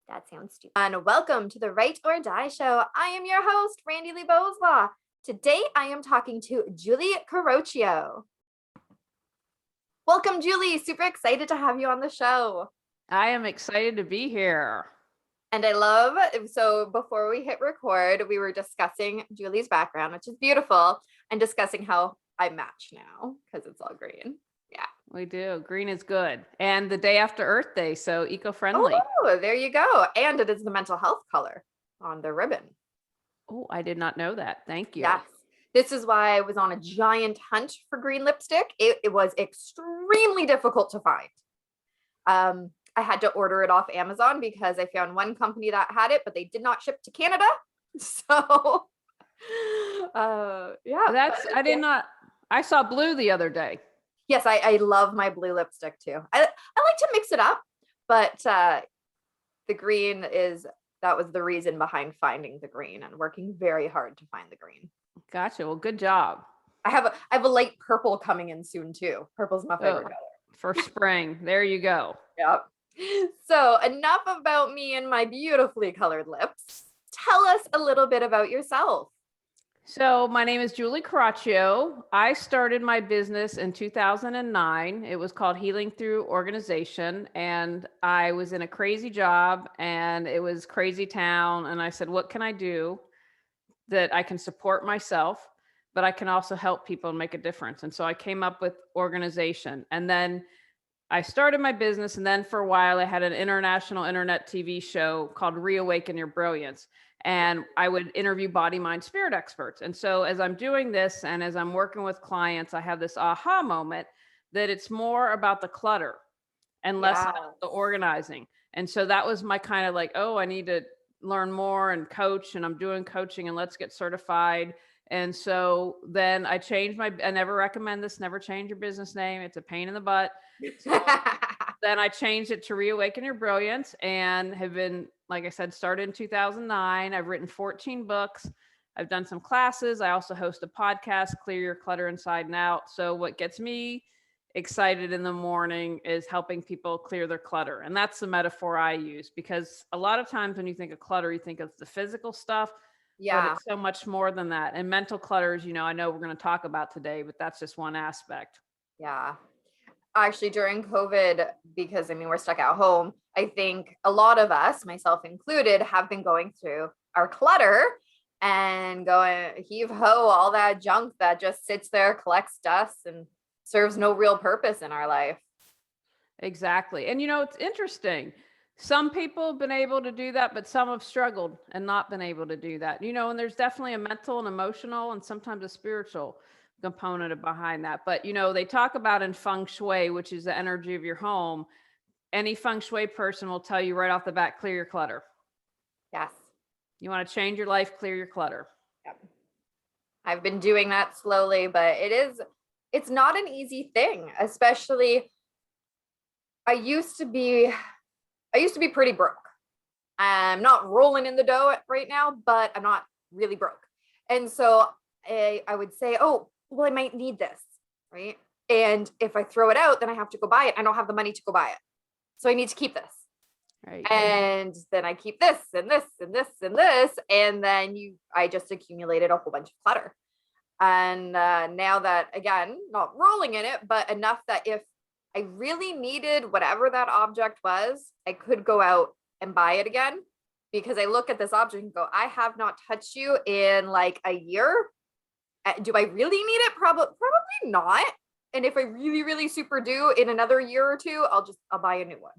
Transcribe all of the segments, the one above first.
That sounds stupid. And welcome to the Write or Die Show. I am your host, Randi-lee. Today I am talking to Julie Coraccio. Welcome, Julie. Super excited to have you on the show. I am excited to be here. And so before we hit record, we were discussing Julie's background, which is beautiful, and discussing how I match now because it's all green. Yeah. We do. Green is good. And the day after Earth Day, so eco-friendly. Oh, there you go. And it is the mental health color on the ribbon. Oh, I did not know that. Thank you. Yes. This is why I was on a giant hunt for green lipstick. It was extremely difficult to find. I had to order it off Amazon because I found one company that had it, but they did not ship to Canada. So, yeah. I saw blue the other day. Yes, I love my blue lipstick too. I like to mix it up, but the green that was the reason behind finding the green and working very hard to find the green. Gotcha. Well, good job. I have a light purple coming in soon too. Purple's my favorite color. For spring. There you go. Yep. So enough about me and my beautifully colored lips. Tell us a little bit about yourself. So my name is Julie Coraccio. I started my business in 2009. It was called Healing Through Organization. And I was in a crazy job and it was crazy town. And I said, what can I do that I can support myself, but I can also help people and make a difference? And so I came up with organization. And then I started my business. And then for a while, I had an international internet TV show called Reawaken Your Brilliance. And I would interview body, mind, spirit experts. And so as I'm doing this and as I'm working with clients, I have this aha moment that it's more about the clutter and less about the organizing. And so that was my kind of like, oh, I need to learn more and coach, and I'm doing coaching, and let's get certified. And so then I never recommend this, never change your business name. It's a pain in the butt. So then I changed it to Reawaken Your Brilliance and have been, like I said, started in 2009. I've written 14 books. I've done some classes. I also host a podcast, Clear Your Clutter Inside and Out. So what gets me excited in the morning is helping people clear their clutter. And that's the metaphor I use, because a lot of times when you think of clutter, you think of the physical stuff. Yeah. But it's so much more than that. And mental clutters, I know we're going to talk about today, but that's just one aspect. Yeah. Actually, during COVID, because we're stuck at home, I think a lot of us, myself included, have been going through our clutter and going heave ho, all that junk that just sits there, collects dust, and serves no real purpose in our life. Exactly. And it's interesting. Some people have been able to do that, but some have struggled and not been able to do that. And there's definitely a mental and emotional and sometimes a spiritual component behind that. But, they talk about in feng shui, which is the energy of your home. Any feng shui person will tell you right off the bat, clear your clutter. Yes. You want to change your life, clear your clutter. Yep. I've been doing that slowly, but it's not an easy thing, especially I used to be pretty broke. I'm not rolling in the dough right now, but I'm not really broke. And so I would say, oh, well, I might need this, right? And if I throw it out, then I have to go buy it. I don't have the money to go buy it. So I need to keep this. Right. And then I keep this and this and this and this. And then I just accumulated a whole bunch of clutter. And now that, again, not rolling in it, but enough that if I really needed whatever that object was, I could go out and buy it again, because I look at this object and go, I have not touched you in like a year. Do I really need it? Probably not. And if I really, really super do in another year or two, I'll buy a new one.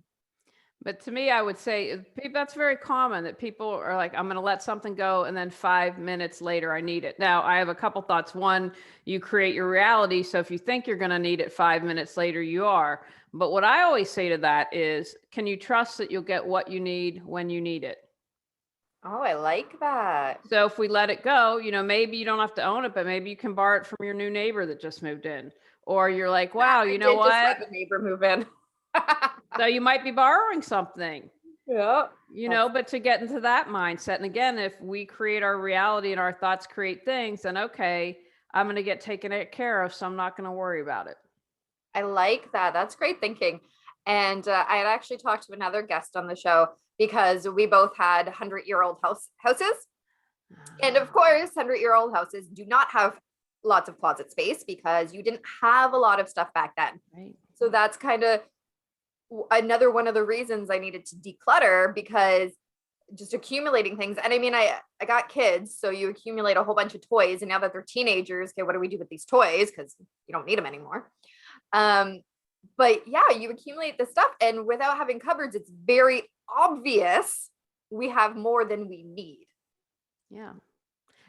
But to me, I would say that's very common, that people are like, I'm going to let something go, and then 5 minutes later, I need it. Now, I have a couple thoughts. One, you create your reality. So if you think you're going to need it 5 minutes later, you are. But what I always say to that is, can you trust that you'll get what you need when you need it? Oh, I like that. So if we let it go, maybe you don't have to own it, but maybe you can borrow it from your new neighbor that just moved in. Or you're like, wow, you know what? Just let the neighbor move in. So you might be borrowing something. Yeah. But to get into that mindset. And again, if we create our reality and our thoughts create things, then okay, I'm going to get taken care of, so I'm not going to worry about it. I like that. That's great thinking. And I had actually talked to another guest on the show because we both had 100-year-old houses. And of course, 100-year-old houses do not have lots of closet space because you didn't have a lot of stuff back then. Right. So that's kind of another one of the reasons I needed to declutter, because just accumulating things. And I mean, I got kids, so you accumulate a whole bunch of toys, and now that they're teenagers, okay, what do we do with these toys? Because you don't need them anymore. But yeah, you accumulate this stuff, and without having cupboards, it's very obvious we have more than we need. Yeah.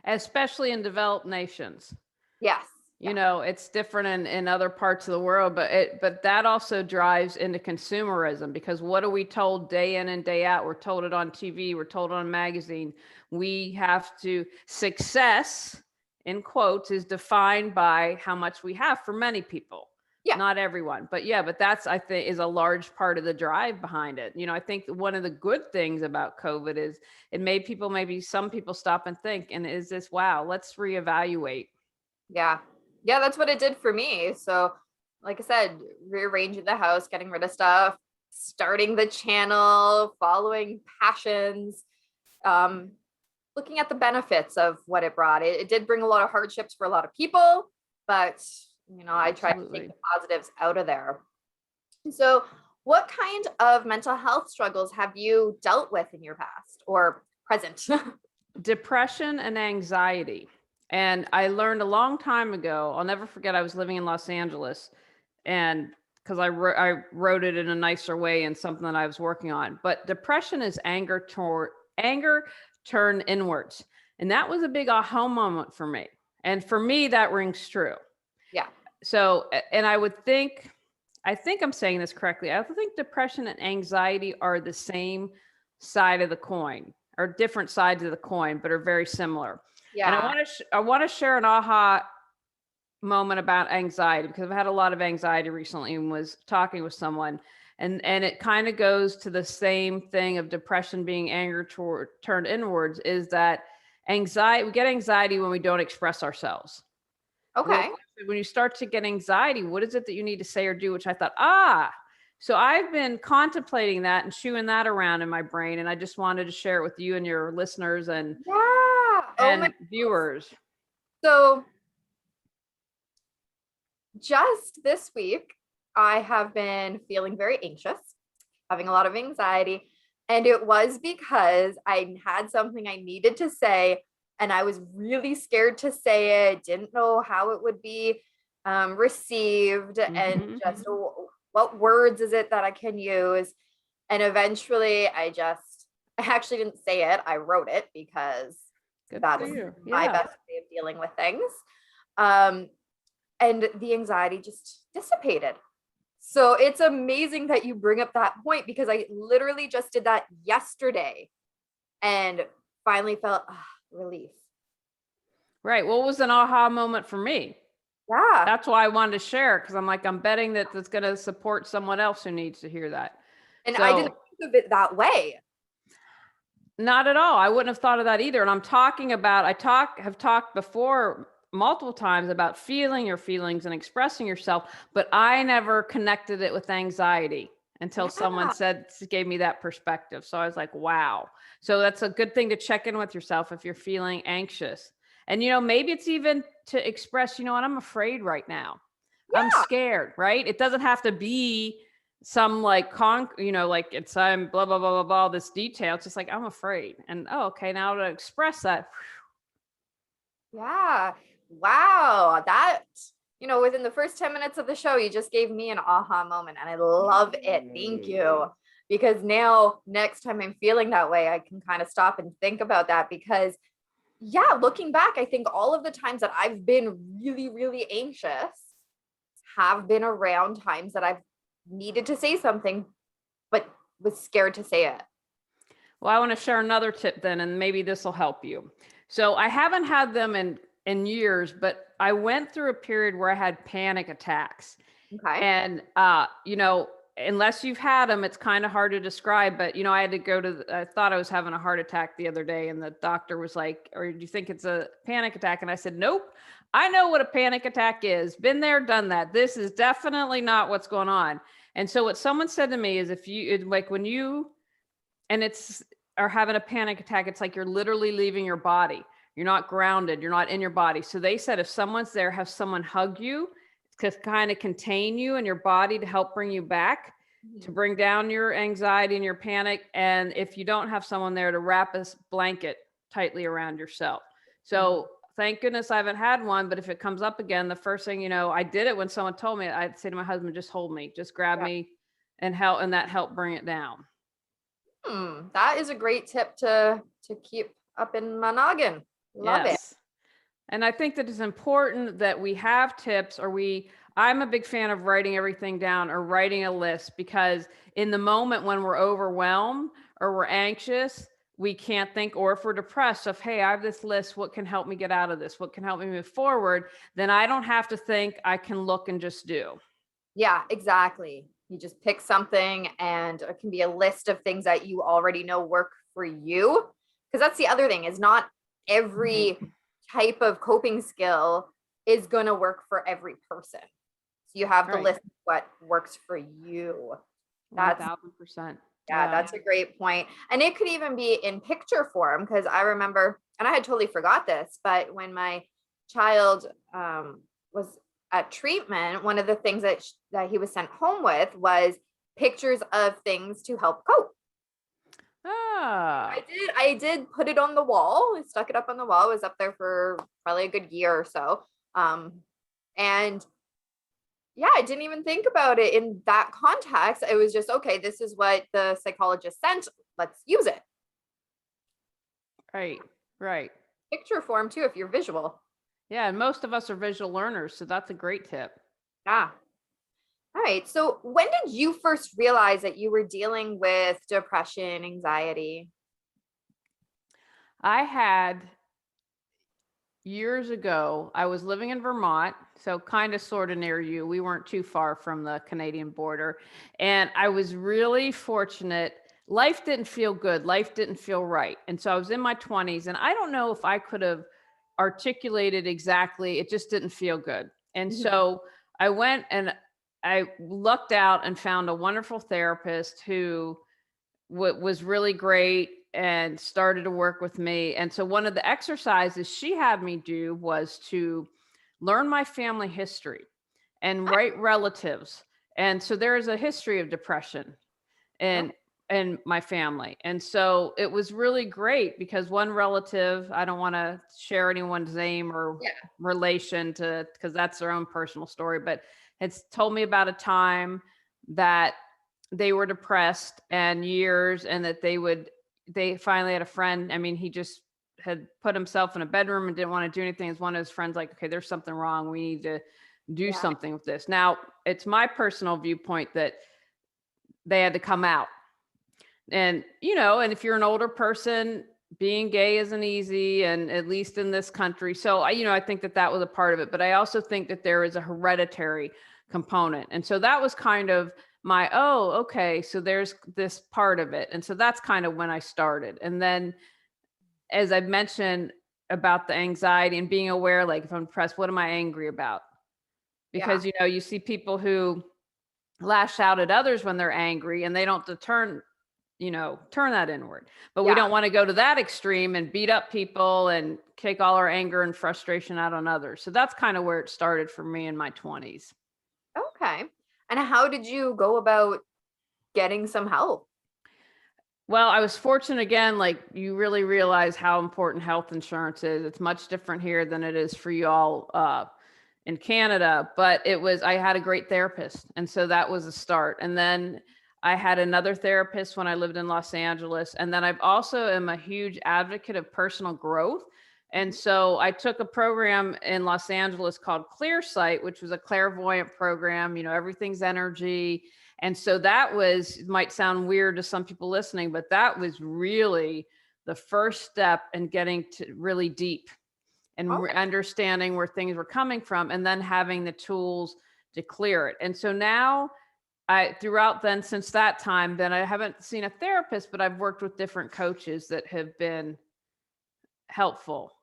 Especially in developed nations. Yes. You know, it's different in other parts of the world, but that also drives into consumerism, because what are we told day in and day out? We're told it on TV, we're told on a magazine. We have to, success in quotes is defined by how much we have for many people. Yeah. Not everyone, but yeah, but that's, I think, is a large part of the drive behind it. You know, I think one of the good things about COVID is it made people, maybe some people stop and think, and is this, wow, let's reevaluate. Yeah. Yeah, that's what it did for me. So, like I said, rearranging the house, getting rid of stuff, starting the channel, following passions, looking at the benefits of what it brought. It did bring a lot of hardships for a lot of people, but you know, I tried to take the positives out of there. So, what kind of mental health struggles have you dealt with in your past or present? Depression and anxiety. And I learned a long time ago, I'll never forget, I was living in Los Angeles, and because I wrote it in a nicer way and something that I was working on. But depression is anger turned inwards. And that was a big aha moment for me. And for me, that rings true. Yeah. So, and I think I'm saying this correctly. I think depression and anxiety are the same side of the coin, or different sides of the coin, but are very similar. Yeah. And I want to share an aha moment about anxiety, because I've had a lot of anxiety recently and was talking with someone, and it kind of goes to the same thing of depression being anger turned inwards, is that anxiety, we get anxiety when we don't express ourselves. Okay. When you start to get anxiety, what is it that you need to say or do? Which I thought, so I've been contemplating that and chewing that around in my brain. And I just wanted to share it with you and your listeners and, viewers. So just this week, I have been feeling very anxious, having a lot of anxiety. And it was because I had something I needed to say, and I was really scared to say it, didn't know how it would be received, and just what words is it that I can use. And eventually I actually didn't say it. I wrote it, because that's my best way of dealing with things. And the anxiety just dissipated. So it's amazing that you bring up that point, because I literally just did that yesterday and finally felt relief. Right. What was an aha moment for me? Yeah. That's why I wanted to share, because I'm like, I'm betting that that's going to support someone else who needs to hear that. And I didn't think of it that way. Not at all. I wouldn't have thought of that either. And I'm talking about, have talked before multiple times about feeling your feelings and expressing yourself, but I never connected it with anxiety until someone gave me that perspective. So I was like, wow. So that's a good thing to check in with yourself if you're feeling anxious. And, you know, maybe it's even to express, you know what, I'm afraid right now. Yeah. I'm scared, right? It doesn't have to be some like, like it's, I'm blah, blah, blah, blah, blah, this detail. It's just like, I'm afraid. And, okay, now to express that. Yeah. Wow. That, within the first 10 minutes of the show, you just gave me an aha moment, and I love it. Thank you. Because now next time I'm feeling that way, I can kind of stop and think about that, because looking back, I think all of the times that I've been really, really anxious have been around times that I've needed to say something, but was scared to say it. Well, I want to share another tip then, and maybe this will help you. So I haven't had them in years, but I went through a period where I had panic attacks. Okay. And, unless you've had them, it's kind of hard to describe, but, I had to I thought I was having a heart attack the other day, and the doctor was like, or do you think it's a panic attack? And I said, nope, I know what a panic attack is. Been there, done that. This is definitely not what's going on. And so what someone said to me is, and it's, or having a panic attack, it's like you're literally leaving your body. You're not grounded. You're not in your body. So they said if someone's there, have someone hug you to kind of contain you and your body to help bring you back, to bring down your anxiety and your panic. And if you don't have someone there, to wrap a blanket tightly around yourself. So thank goodness I haven't had one, but if it comes up again, the first thing, I did it when someone told me, I'd say to my husband, just hold me, just grab me and help. And that helped bring it down. That is a great tip to keep up in my noggin. Love it. Yes. And I think that it's important that we have tips, I'm a big fan of writing everything down or writing a list, because in the moment when we're overwhelmed or we're anxious, we can't think, or if we're depressed, of, hey, I have this list, what can help me get out of this? What can help me move forward? Then I don't have to think, I can look and just do. Yeah, exactly. You just pick something, and it can be a list of things that you already know work for you. Because that's the other thing, is not every type of coping skill is going to work for every person. So you have the list of what works for you. That's 1000%. Yeah, that's a great point. And it could even be in picture form, because I remember, and I had totally forgot this, but when my child was at treatment, one of the things that he was sent home with was pictures of things to help cope. Ah. I did put it on the wall. I stuck it up on the wall. It was up there for probably a good year or so. And yeah, I didn't even think about it in that context. It was just, okay, this is what the psychologist sent. Let's use it. Right. Picture form too, if you're visual. Yeah, and most of us are visual learners, so that's a great tip. Yeah. All right. So when did you first realize that you were dealing with depression, anxiety? I had years ago, I was living in Vermont, so kind of sort of near you. We weren't too far from the Canadian border. And I was really fortunate. Life didn't feel good. Life didn't feel right. And so I was in my 20s, and I don't know if I could have articulated exactly. It just didn't feel good. And so I went and I lucked out and found a wonderful therapist who was really great and started to work with me. And so one of the exercises she had me do was to learn my family history and write relatives. And so there is a history of depression and my family. And so it was really great because one relative, I don't want to share anyone's name or relation to, because that's their own personal story, but it's told me about a time that they were depressed and years, and that they finally had a friend. I mean, he just had put himself in a bedroom and didn't want to do anything. As one of his friends, like, okay, there's something wrong. We need to do something with this. Now, it's my personal viewpoint that they had to come out. And, and if you're an older person, being gay isn't easy, and at least in this country. So I think that was a part of it, but I also think that there is a hereditary component. And so that was kind of okay, so there's this part of it. And so that's kind of when I started. And then, as I mentioned about the anxiety and being aware, like if I'm depressed, what am I angry about? Because, you see people who lash out at others when they're angry, and they don't turn that inward. But we don't want to go to that extreme and beat up people and take all our anger and frustration out on others. So that's kind of where it started for me in my 20s. Okay. And how did you go about getting some help? Well, I was fortunate again, like you really realize how important health insurance is. It's much different here than it is for you all in Canada, but I had a great therapist. And so that was a start. And then I had another therapist when I lived in Los Angeles. And then I've also am a huge advocate of personal growth. And so I took a program in Los Angeles called Clear Sight, which was a clairvoyant program. Everything's energy. And so that might sound weird to some people listening, but that was really the first step in getting to really deep and understanding where things were coming from, and then having the tools to clear it. And so now since that time, then I haven't seen a therapist, but I've worked with different coaches that have been helpful.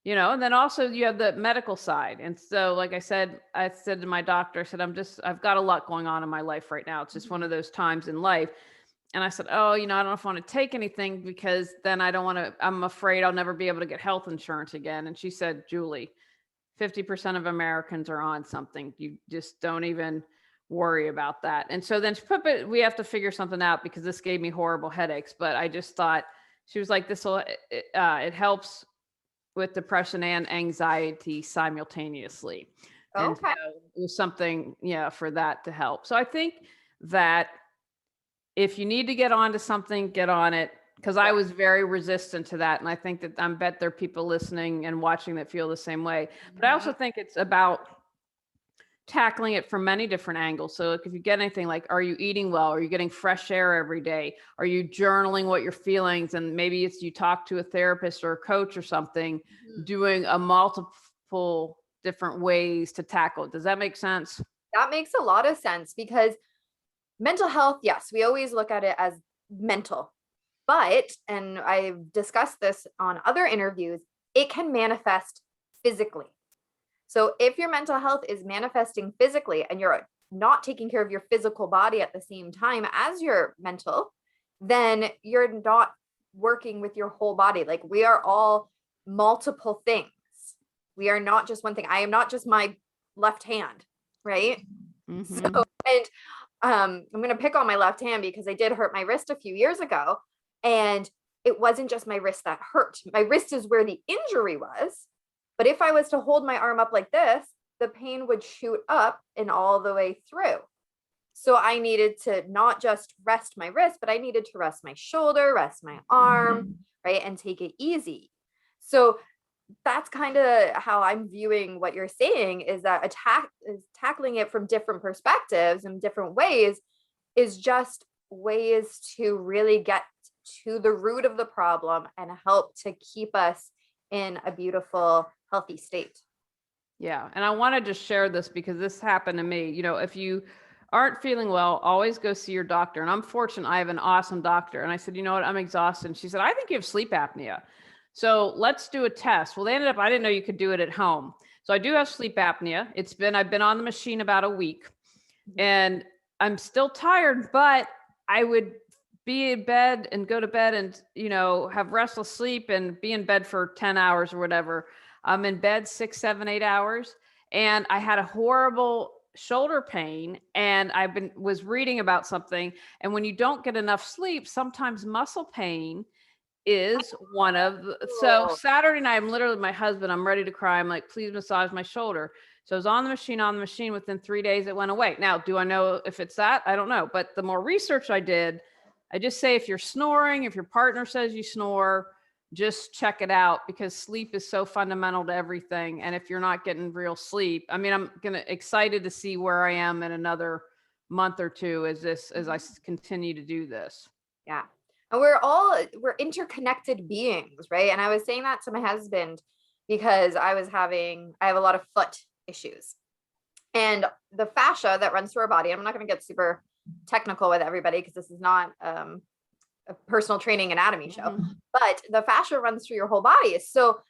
And then also you have the medical side. And so, like I said to my doctor, I said, I've got a lot going on in my life right now. It's just one of those times in life. And I said, oh, I don't know if I want to take anything because then I'm afraid I'll never be able to get health insurance again. And she said, Julie, 50% of Americans are on something. You just don't even worry about that. And so then we have to figure something out because this gave me horrible headaches. But I just thought, she was like, it helps with depression and anxiety simultaneously. And so Okay. it was something, for that to help. So I think that if you need to get onto something, get on it. Because I Yeah. was very resistant to that. And I think that bet there are people listening and watching that feel the same way. But I also Mhm. think it's about tackling it from many different angles. So like if you get anything like, are you eating well? Are you getting fresh air every day? Are you journaling what your feelings? And maybe it's you talk to a therapist or a coach or something, Mhm. doing a multiple different ways to tackle it. Does that make sense? That makes a lot of sense because mental health, yes, we always look at it as mental, but, and I've discussed this on other interviews, it can manifest physically. So if your mental health is manifesting physically and you're not taking care of your physical body at the same time as your mental, then you're not working with your whole body. Like we are all multiple things. We are not just one thing. I am not just my left hand, right? So, Mm-hmm. and I'm going to pick on my left hand because I did hurt my wrist a few years ago. And it wasn't just my wrist that hurt. My wrist is where the injury was. But if I was to hold my arm up like this, the pain would shoot up and all the way through. So I needed to not just rest my wrist, but I needed to rest my shoulder, rest my arm, right? And take it easy. So that's kind of how I'm viewing what you're saying is that tackling it from different perspectives and different ways is just ways to really get to the root of the problem and help to keep us in a beautiful, healthy state. Yeah. And I wanted to share this because this happened to me. If you aren't feeling well, always go see your doctor. And I'm fortunate I have an awesome doctor. And I said, you know what? I'm exhausted. And she said, I think you have sleep apnea. So let's do a test. Well, I didn't know you could do it at home. So I do have sleep apnea. I've been on the machine about a week and I'm still tired, but I would be in bed and go to bed and, have restless sleep and be in bed for 10 hours or whatever. I'm in bed 6, 7, 8 hours. And I had a horrible shoulder pain and was reading about something. And when you don't get enough sleep, sometimes muscle pain is one of so Oh, Saturday night, my husband, I'm ready to cry. I'm like, please massage my shoulder. So I was on the machine. Within 3 days, it went away. Now, do I know if it's that? I don't know. But the more research I did, I just say if you're snoring, if your partner says you snore, just check it out because sleep is so fundamental to everything. And if you're not getting real sleep, I'm excited to see where I am in another month or two as I continue to do this. yeah. And we're interconnected beings, right? And I was saying that to my husband because I have a lot of foot issues. And the fascia that runs through our body, I'm not going to get super technical with everybody because this is not a personal training anatomy show, but the fascia runs through your whole body. So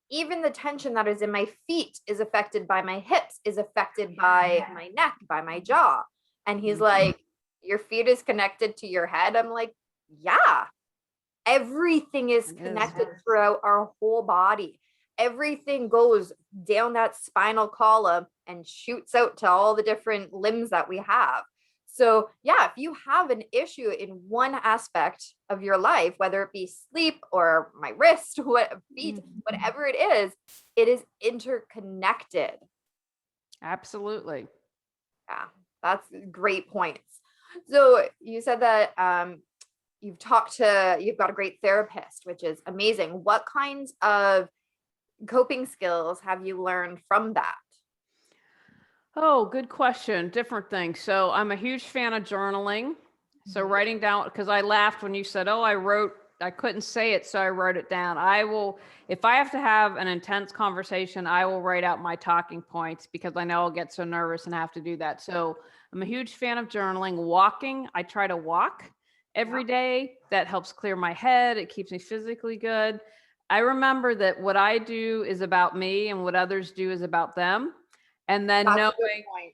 even the tension that is in my feet is affected by my hips, is affected by my neck, by my jaw. And he's like, your feet is connected to your head. I'm like, yeah, everything is connected throughout our whole body. Everything goes down that spinal column and shoots out to all the different limbs that we have. So, yeah, if you have an issue in one aspect of your life, whether it be sleep or my wrist, feet, whatever it is interconnected. Absolutely. Yeah, that's great points. So, you said that you've got a great therapist, which is amazing. What kinds of coping skills have you learned from that? Oh, good question. Different things. So I'm a huge fan of journaling. So writing down, because I laughed when you said, oh, I couldn't say it, so I wrote it down. If I have to have an intense conversation, I will write out my talking points because I know I'll get so nervous and have to do that. So I'm a huge fan of journaling. Walking, I try to walk every day. That helps clear my head. It keeps me physically good. I remember that what I do is about me and what others do is about them. And then That's a good knowing point.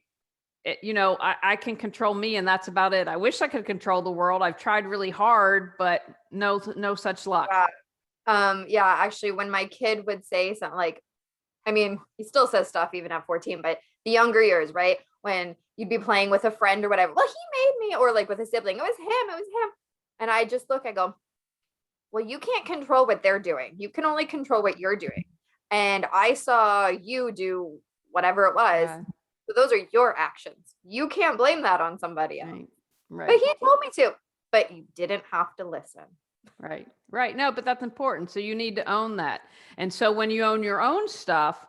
I can control me and that's about it. I wish I could control the world. I've tried really hard, but no such luck. Yeah. Yeah, actually, when my kid would say something like, I mean, he still says stuff even at 14, but the younger years, right? When you'd be playing with a friend or whatever, well, he made me, or like with a sibling, it was him. And I just look, I go, well, you can't control what they're doing. You can only control what you're doing. And I saw you do whatever it was. Yeah. So those are your actions. You can't blame that on somebody else. Right. But Right. he told me to, but you didn't have to listen. Right. Right. No, but that's important. So you need to own that. And so when you own your own stuff,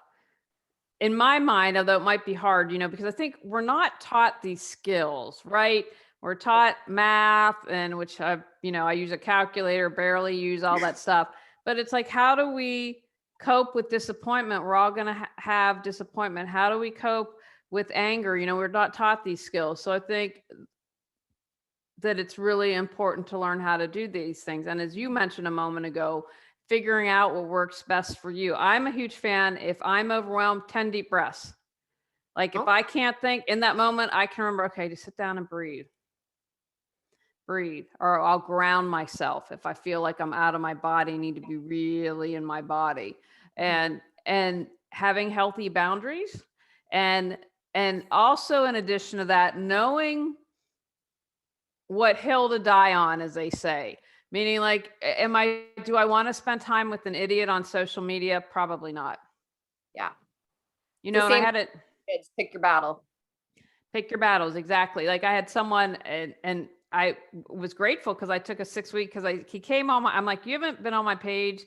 in my mind, although it might be hard, because I think we're not taught these skills, right? We're taught math and which I use a calculator, barely use all that stuff. But it's like, how do we cope with disappointment? We're all going to have disappointment. How do we cope with anger? We're not taught these skills. So I think that it's really important to learn how to do these things. And as you mentioned a moment ago, figuring out what works best for you. I'm a huge fan. If I'm overwhelmed, 10 deep breaths. Like if I can't think in that moment, I can remember, okay, just sit down and breathe, or I'll ground myself. If I feel like I'm out of my body, need to be really in my body, and having healthy boundaries, and also in addition to that, knowing what hill to die on, as they say. Meaning like, do I want to spend time with an idiot on social media? Probably not. Yeah. And I had it. Kids, pick your battle. Pick your battles. Exactly. Like I had someone and I was grateful because I took a 6 week he came on I'm like, you haven't been on my page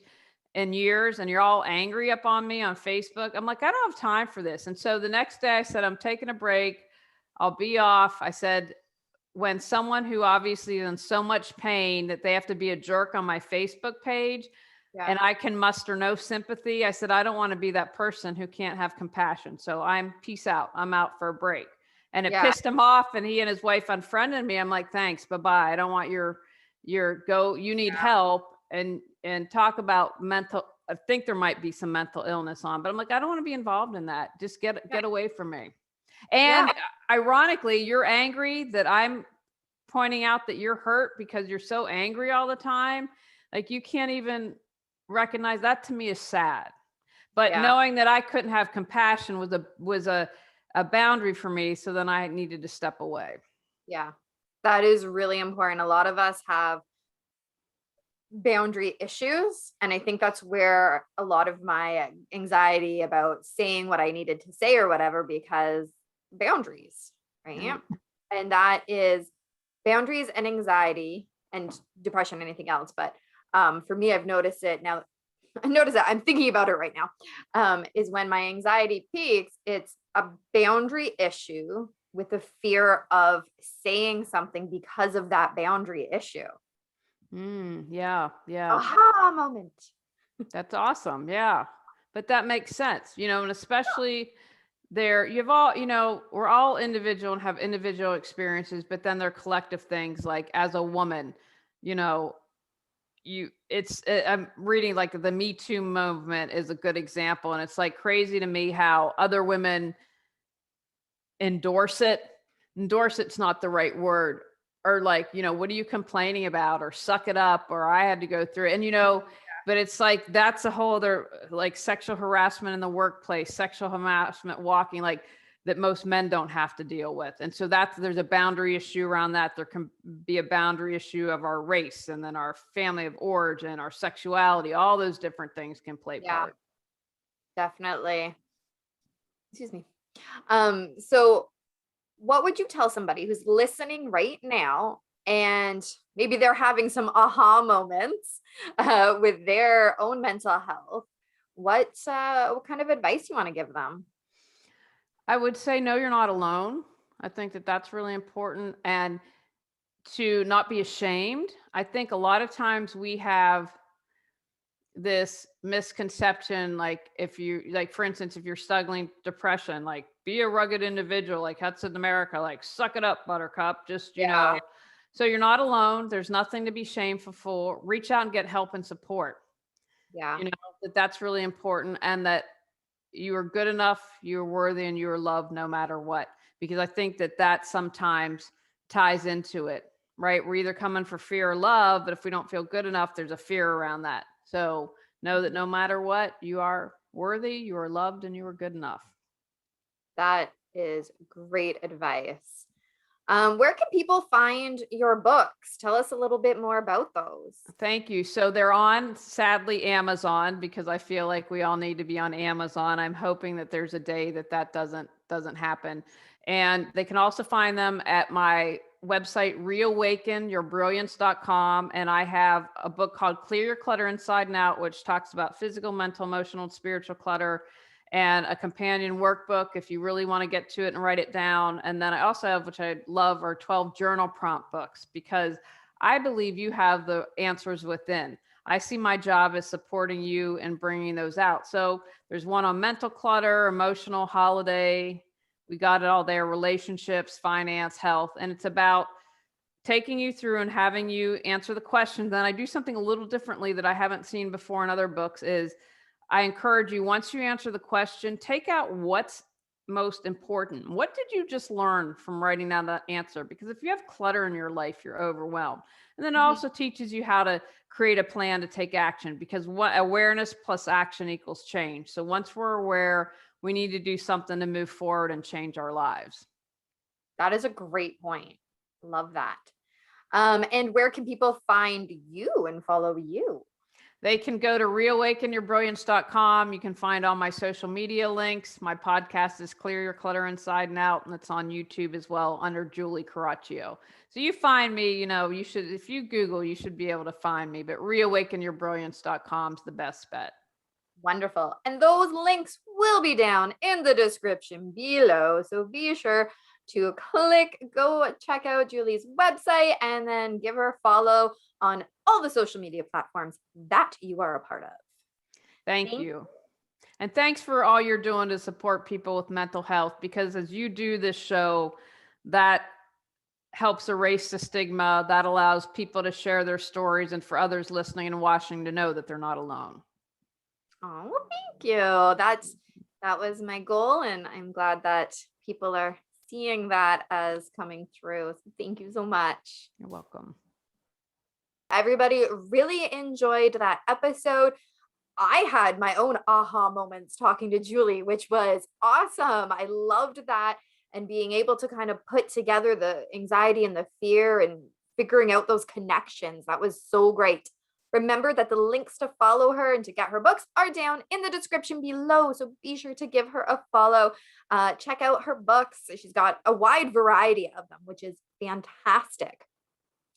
in years and you're all angry up on me on Facebook. I'm like, I don't have time for this. And so the next day I said, I'm taking a break. I'll be off. I said, when someone who obviously is in so much pain that they have to be a jerk on my Facebook page, and I can muster no sympathy, I said, I don't want to be that person who can't have compassion. So peace out. I'm out for a break. And it pissed him off, and he and his wife unfriended me. I'm like, thanks, bye-bye. I don't want your you need help, and talk about mental. I think there might be some mental illness on, but I'm like, I don't want to be involved in that. Just get away from me. And ironically, you're angry that I'm pointing out that you're hurt because you're so angry all the time. Like you can't even recognize that. To me is sad. But knowing that I couldn't have compassion was a boundary for me. So then I needed to step away. Yeah, that is really important. A lot of us have boundary issues. And I think that's where a lot of my anxiety about saying what I needed to say or whatever, because boundaries, right? And that is boundaries and anxiety and depression, anything else. But for me, I've noticed it now. I notice that I'm thinking about it right now, is when my anxiety peaks, it's a boundary issue with the fear of saying something because of that boundary issue. Yeah. Aha moment. That's awesome. Yeah. But that makes sense, and especially you've all, we're all individual and have individual experiences, but then they're collective things. Like as a woman, I'm reading like the Me Too movement is a good example. And it's like crazy to me how other women endorse it. Endorse it's not the right word. Or like, what are you complaining about? Or suck it up, or I had to go through it. And, but it's like, that's a whole other, like sexual harassment in the workplace, sexual harassment walking, like that most men don't have to deal with. And so there's a boundary issue around that. There can be a boundary issue of our race, and then our family of origin, our sexuality, all those different things can play part. Definitely. Excuse me. So what would you tell somebody who's listening right now and maybe they're having some aha moments with their own mental health? What kind of advice you want to give them? I would say, no, you're not alone. I think that that's really important, and to not be ashamed. I think a lot of times we have this misconception, like for instance, if you're struggling depression, like be a rugged individual, like Hudson America, like suck it up, buttercup, just, so you're not alone. There's nothing to be shameful for. Reach out and get help and support. That's really important. And that you are good enough, you're worthy, and you're loved no matter what. because I think that that sometimes ties into it, right? We're either coming for fear or love, but if we don't feel good enough, there's a fear around that. So know that no matter what, you are worthy, you are loved, and you are good enough. That is great advice. Where can people find your books? Tell us a little bit more about those. Thank you. So they're on, sadly, Amazon, because I feel like we all need to be on Amazon. I'm hoping that there's a day that that doesn't happen. And they can also find them at my website, reawakenyourbrilliance.com. And I have a book called Clear Your Clutter Inside and Out, which talks about physical, mental, emotional, and spiritual clutter, and a companion workbook if you really want to get to it and write it down. And then I also have, which I love, are 12 journal prompt books, because I believe you have the answers within. I see my job as supporting you and bringing those out. So there's one on mental clutter, emotional, holiday. We got it all there, relationships, finance, health. And it's about taking you through and having you answer the questions. Then I do something a little differently that I haven't seen before in other books is I encourage you, once you answer the question, take out what's most important. What did you just learn from writing down that answer? Because if you have clutter in your life, you're overwhelmed. And then it also teaches you how to create a plan to take action, because what awareness plus action equals change. So once we're aware, we need to do something to move forward and change our lives. That is a great point. Love that. And where can people find you and follow you? They can go to reawakenyourbrilliance.com. You can find all my social media links. My podcast is Clear Your Clutter Inside and Out, and it's on YouTube as well under Julie Coraccio. So you find me, you should, if you Google, you should be able to find me, but reawakenyourbrilliance.com is the best bet. Wonderful. And those links will be down in the description below. So be sure to go check out Julie's website, and then give her a follow on all the social media platforms that you are a part of. Thank you. And thanks for all you're doing to support people with mental health, because as you do this show, that helps erase the stigma, that allows people to share their stories, and for others listening and watching to know that they're not alone. Oh, well, thank you. That was my goal, and I'm glad that people are seeing that as coming through. So thank you so much. You're welcome. Everybody really enjoyed that episode. I had my own aha moments talking to Julie, which was awesome. I loved that, and being able to kind of put together the anxiety and the fear and figuring out those connections. That was so great. Remember that the links to follow her and to get her books are down in the description below. So be sure to give her a follow. Check out her books. She's got a wide variety of them, which is fantastic.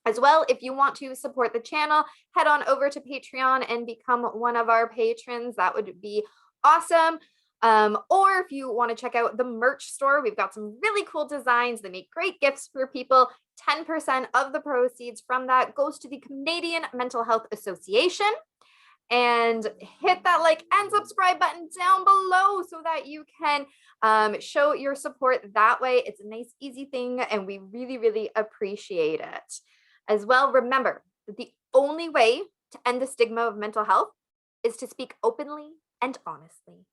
As well, if you want to support the channel, head on over to Patreon and become one of our patrons. That would be awesome. Or if you want to check out the merch store, we've got some really cool designs that make great gifts for people. 10% of the proceeds from that goes to the Canadian Mental Health Association. And hit that like and subscribe button down below so that you can show your support that way. It's a nice, easy thing, and we really, really appreciate it. As well, remember that the only way to end the stigma of mental health is to speak openly and honestly.